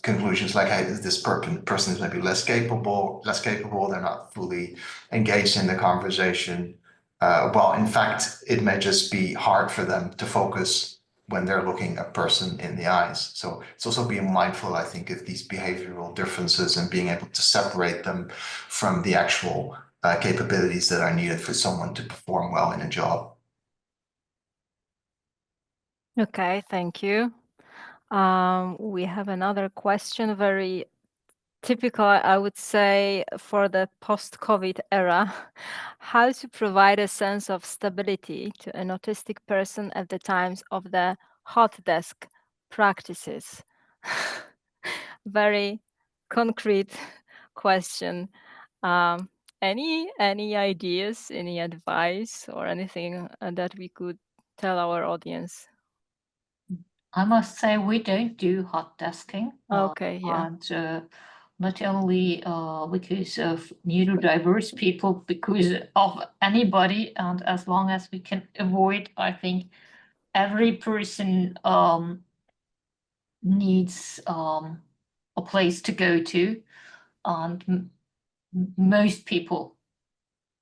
conclusions like, hey, this person is maybe less capable, they're not fully engaged in the conversation. Well, in fact, it may just be hard for them to focus when they're looking a person in the eyes. So it's also being mindful, I think, of these behavioral differences and being able to separate them from the actual capabilities that are needed for someone to perform well in a job. Okay, thank you. We have another question, very typical, I would say, for the post-COVID era. How to provide a sense of stability to an autistic person at the times of the hot desk practices? Very concrete question. Any ideas, any advice, or anything that we could tell our audience? I must say we don't do hot desking. Okay, yeah. And not only because of neurodiverse people, because of anybody, and as long as we can avoid, I think every person needs a place to go to, and most people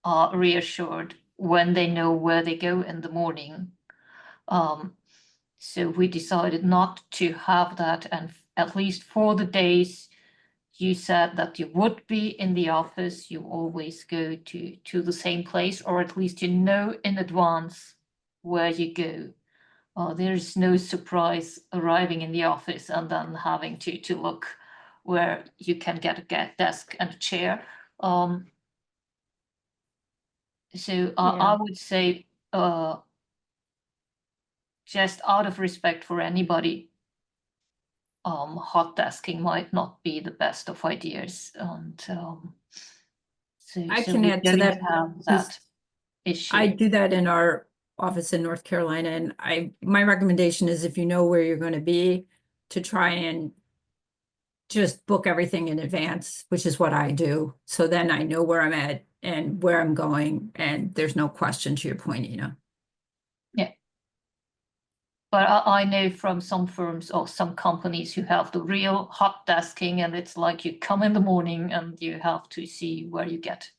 are reassured when they know where they go in the morning. So we decided not to have that, and at least for the days you said that you would be in the office, you always go to the same place, or at least you know in advance where you go. There's no surprise arriving in the office and then having to look where you can get a desk and a chair. So I would say, just out of respect for anybody, hot desking might not be the best of ideas, and so I so can we add to don't that have that issue. I do that in our office in North Carolina, and my recommendation is if you know where you're going to be, to try and just book everything in advance, which is what I do. So then I know where I'm at and where I'm going, and there's no question to your point, Yeah. But I know from some firms or some companies who have the real hot desking, and it's like you come in the morning and you have to see where you get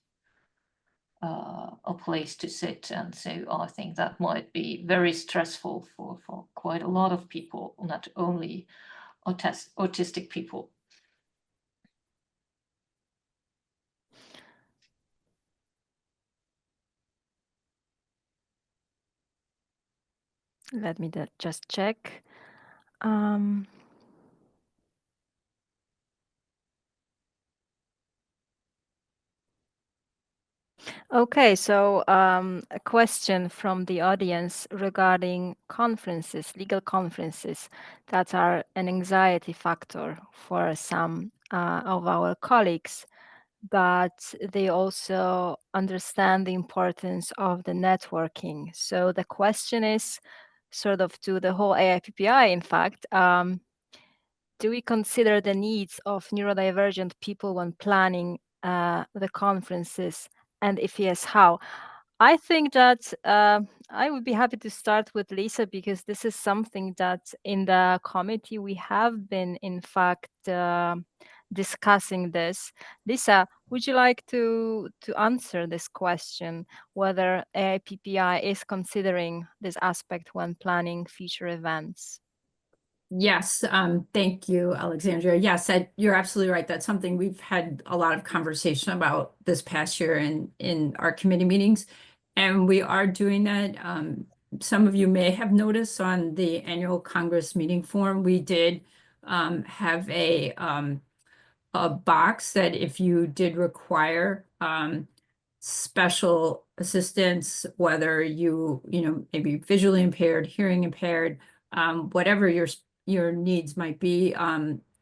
a place to sit. And so I think that might be very stressful for quite a lot of people, not only autistic people. Let me just check. Okay, so a question from the audience regarding conferences, legal conferences that are an anxiety factor for some of our colleagues, but they also understand the importance of the networking. So the question is sort of to the whole AIPPI, in fact, do we consider the needs of neurodivergent people when planning the conferences? And if yes, how? I think that I would be happy to start with Lisa, because this is something that in the committee we have been, in fact, discussing this. Lisa, would you like to answer this question, whether AIPPI is considering this aspect when planning future events? Yes, thank you, Alexandria. Yes, you're absolutely right. That's something we've had a lot of conversation about this past year in our committee meetings, and we are doing that. Some of you may have noticed on the annual Congress meeting form, we did have a box that if you did require special assistance, whether you know, maybe visually impaired, hearing impaired, whatever your needs might be,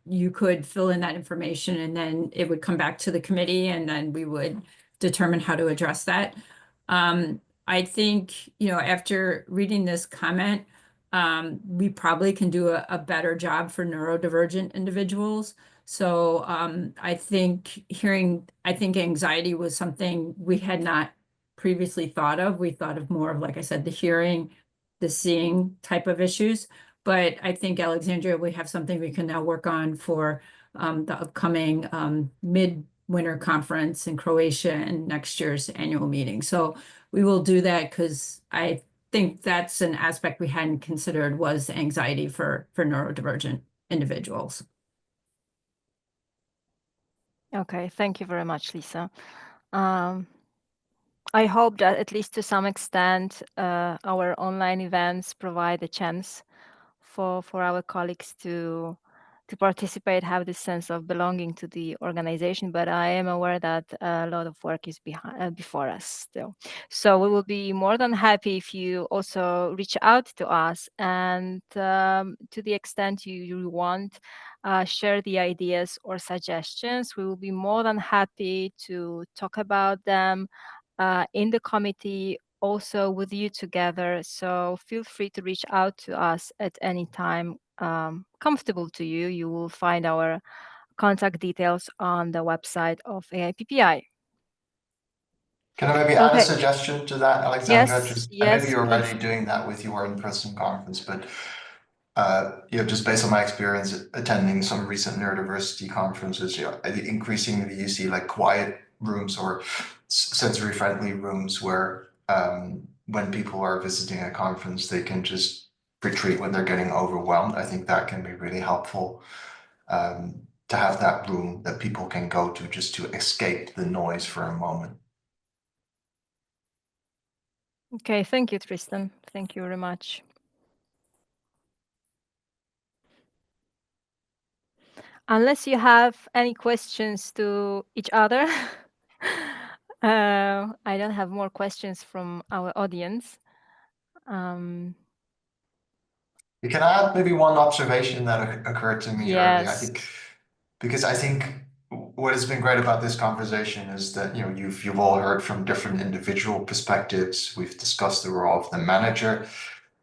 you could fill in that information and then it would come back to the committee and then we would determine how to address that. I think, you know, after reading this comment, we probably can do a better job for neurodivergent individuals. So I think anxiety was something we had not previously thought of. We thought of more of, like I said, the hearing, the seeing type of issues. But I think, Alexandria, we have something we can now work on for the upcoming midwinter conference in Croatia and next year's annual meeting. So we will do that because I think that's an aspect we hadn't considered, was anxiety for neurodivergent individuals. Okay, thank you very much, Lisa. I hope that at least to some extent, our online events provide a chance for our colleagues to participate, have this sense of belonging to the organization. But I am aware that a lot of work is before us still. So we will be more than happy if you also reach out to us, and to the extent you want, share the ideas or suggestions. We will be more than happy to talk about them in the committee, also with you together. So feel free to reach out to us at any time comfortable to you. You will find our contact details on the website of AIPPI. Can I maybe add a Okay. suggestion to that, Alexandra? Yes, And maybe yes, you're please. already doing that with your in-person conference, but you know, just based on my experience attending some recent neurodiversity conferences, you know, I think increasingly you see like quiet rooms or sensory friendly rooms where when people are visiting a conference, they can just retreat when they're getting overwhelmed. I think that can be really helpful, to have that room that people can go to just to escape the noise for a moment. Okay, thank you, Tristan. Thank you very much. Unless you have any questions to each other, I don't have more questions from our audience. You can add maybe one observation that occurred to me earlier. I Yes. think, because I think what has been great about this conversation is that, you know, you've all heard from different individual perspectives. We've discussed the role of the manager.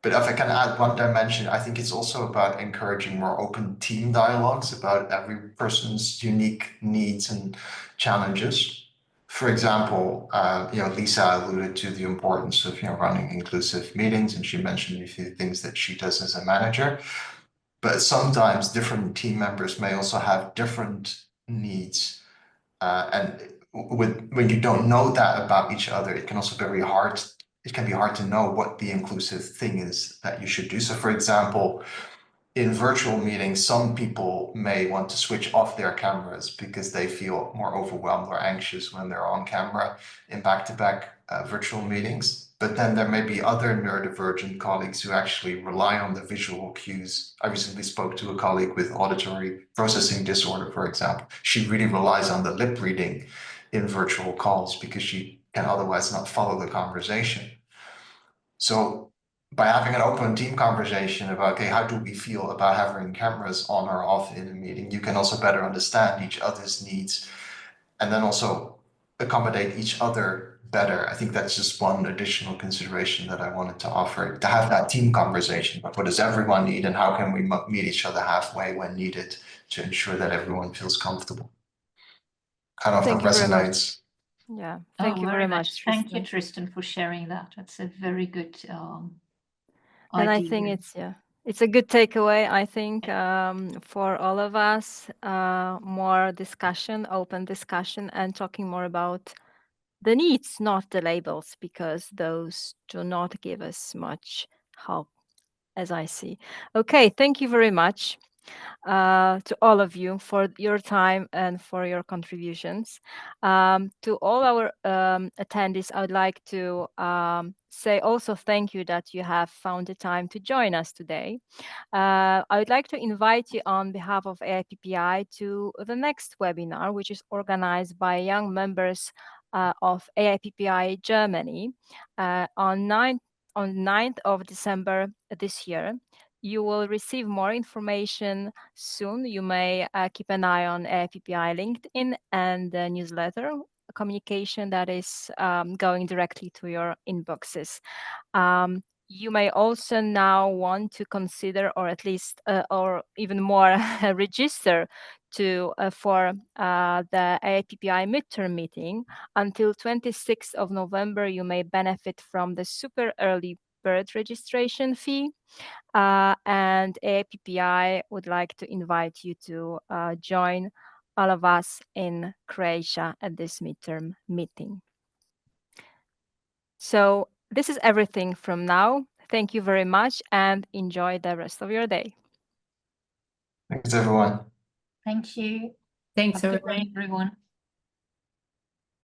But if I can add one dimension, I think it's also about encouraging more open team dialogues about every person's unique needs and challenges. For example, you know, Lisa alluded to the importance of, you know, running inclusive meetings, and she mentioned a few things that she does as a manager. But sometimes different team members may also have different needs, and when you don't know that about each other, it can also very hard. It can be hard to know what the inclusive thing is that you should do. So, for example, in virtual meetings, some people may want to switch off their cameras because they feel more overwhelmed or anxious when they're on camera in back-to-back virtual meetings. But then there may be other neurodivergent colleagues who actually rely on the visual cues. I recently spoke to a colleague with auditory processing disorder, for example. She really relies on the lip reading in virtual calls because she can otherwise not follow the conversation. So by having an open team conversation about, okay, how do we feel about having cameras on or off in a meeting, you can also better understand each other's needs and then also accommodate each other better. I think that's just one additional consideration that I wanted to offer, to have that team conversation. But what does everyone need and how can we meet each other halfway when needed to ensure that everyone feels comfortable? I don't know if that resonates. Yeah, thank you very much, Thank Tristan. you, Tristan, for sharing that. That's a very good And I idea. think it's a good takeaway, I think, for all of us, more discussion, open discussion, and talking more about the needs, not the labels, because those do not give us much help, as I see. Okay, thank you very much to all of you for your time and for your contributions. To all our attendees, I would like to say also thank you that you have found the time to join us today. I would like to invite you on behalf of AIPPI to the next webinar, which is organized by young members of AIPPI Germany on 9th of December this year. You will receive more information soon. You may keep an eye on AIPPI LinkedIn and the newsletter communication that is going directly to your inboxes. You may also now want to consider, or at least, or even more, register for the AIPPI midterm meeting. Until 26th of November, you may benefit from the super early bird registration fee. And AIPPI would like to invite you to join all of us in Croatia at this midterm meeting. So this is everything from now. Thank you very much and enjoy the rest of your day. Thanks, everyone. Thank you. Thanks, Have a good everyone. day, everyone.